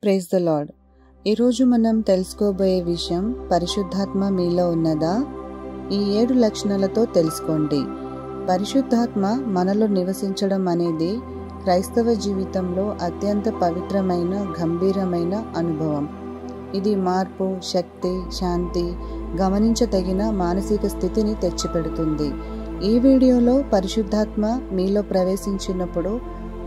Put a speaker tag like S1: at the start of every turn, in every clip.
S1: Praise the lord. ఈరోజు మనం తెలుసుకోబోయే విషయం, పరిశుద్ధాత్మ మీలో ఉన్నదా? ఈ 7 లక్షణాలతో తెలుసుకోండి. పరిశుద్ధాత్మ మనలో నివసించడం అనేది క్రైస్తవ జీవితంలో అత్యంత పవిత్రమైన, గంభీరమైన అనుభవం. ఇది మార్పు, శక్తి, శాంతి, గమనించదగిన మానసిక స్థితిని తెచ్చిపెడుతుంది. ఈ వీడియోలో పరిశుద్ధాత్మ మీలో ప్రవేశించినప్పుడు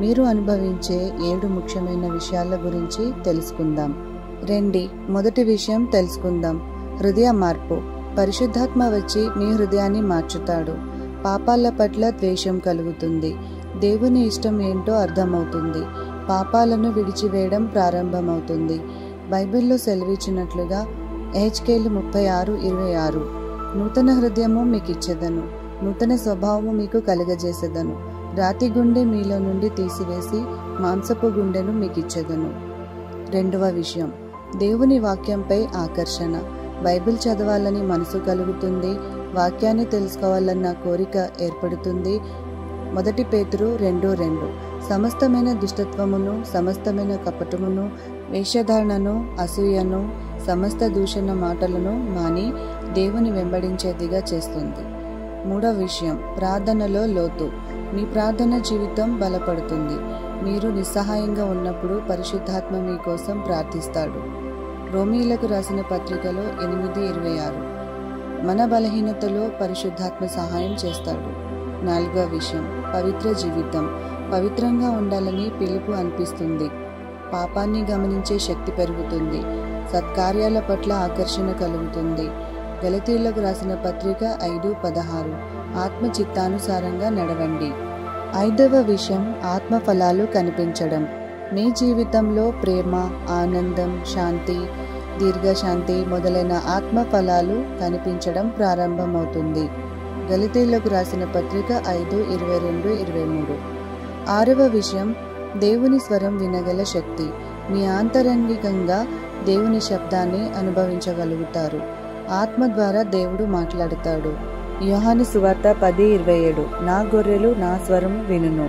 S1: మీరు అనుభవించే 7 ముఖ్యమైన విషయాల గురించి తెలుసుకుందాం. రండి, మొదటి విషయం తెలుసుకుందాం. హృదయ మార్పు. పరిశుద్ధాత్మ వచ్చి మీ హృదయాన్ని మార్చుతాడు. పాపాల పట్ల ద్వేషం కలుగుతుంది. దేవుని ఇష్టం ఏంటో అర్థమవుతుంది. పాపాలను విడిచివేయడం ప్రారంభమవుతుంది. బైబిల్లో సెలవిచ్చినట్లుగా హెచ్కేలు 36:26 నూతన హృదయము మీకు ఇచ్చేదను, నూతన స్వభావము మీకు కలుగజేసేదను, రాతి గుండె మీలో నుండి తీసివేసి మాంసపు గుండెను మీకు ఇచ్చేదను. రెండవ విషయం, దేవుని వాక్యంపై ఆకర్షణ. బైబిల్ చదవాలని మనసు కలుగుతుంది. వాక్యాన్ని తెలుసుకోవాలన్న కోరిక ఏర్పడుతుంది. 1 పేతురు 2:2 సమస్తమైన దుష్టత్వమును, సమస్తమైన కపటమును, వేషధారణను, అసూయను, సమస్త దూషణ మాటలను మాని దేవుని వెంబడించేదిగా చేస్తుంది. మూడవ విషయం, ప్రార్థనలో లోతు. మీ ప్రార్థన జీవితం బలపడుతుంది. మీరు నిస్సహాయంగా ఉన్నప్పుడు పరిశుద్ధాత్మ మీకోసం ప్రార్థిస్తాడు. రోమీయులకు రాసిన పత్రికలో 8:26 మన బలహీనతలో పరిశుద్ధాత్మ సహాయం చేస్తాడు. నాలుగవ విషయం, పవిత్ర జీవితం. పవిత్రంగా ఉండాలని పిలుపు అనిపిస్తుంది. పాపాన్ని గమనించే శక్తి పెరుగుతుంది. సత్కార్యాల పట్ల ఆకర్షణ కలుగుతుంది. గలతీయులకు రాసిన పత్రిక 5:16 ఆత్మ చిత్తానుసారంగా నడవండి. ఐదవ విషయం, ఆత్మ ఫలాలు కనిపించడం. మీ జీవితంలో ప్రేమ, ఆనందం, శాంతి, దీర్ఘశాంతి మొదలైన ఆత్మ ఫలాలు కనిపించడం ప్రారంభమవుతుంది. గలతీయులకు రాసిన పత్రిక 5:22-23 ఆరవ విషయం, దేవుని స్వరం వినగల శక్తి. మీ ఆంతరంగికంగా దేవుని శబ్దాన్ని అనుభవించగలుగుతారు. ఆత్మ ద్వారా దేవుడు మాట్లాడుతాడు. యోహాను సువార్త 10:27 నా గొర్రెలు నా స్వరం వినును.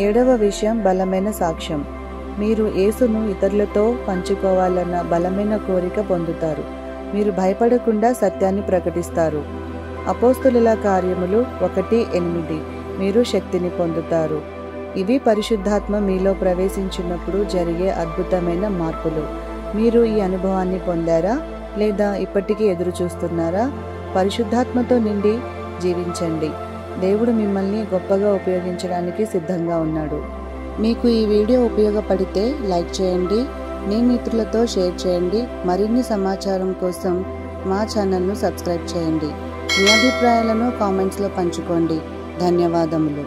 S1: ఏడవ విషయం, బలమైన సాక్ష్యం. మీరు యేసును ఇతరులతో పంచుకోవాలన్న బలమైన కోరిక పొందుతారు. మీరు భయపడకుండా సత్యాన్ని ప్రకటిస్తారు. అపోస్తులుల కార్యములు 1:8 మీరు శక్తిని పొందుతారు. ఇవి పరిశుద్ధాత్మ మీలో ప్రవేశించినప్పుడు జరిగే అద్భుతమైన మార్పులు. మీరు ఈ అనుభవాన్ని పొందారా, లేదా ఇప్పటికీ ఎదురు చూస్తున్నారా? పరిశుద్ధాత్మతో నిండి జీవించండి. దేవుడు మిమ్మల్ని గొప్పగా ఉపయోగించడానికి సిద్ధంగా ఉన్నాడు. మీకు ఈ వీడియో ఉపయోగపడితే లైక్ చేయండి, మీ మిత్రులతో షేర్ చేయండి. మరిన్ని సమాచారం కోసం మా ఛానల్ను సబ్స్క్రైబ్ చేయండి. మీ అభిప్రాయాలను కామెంట్స్లో పంచుకోండి. ధన్యవాదములు.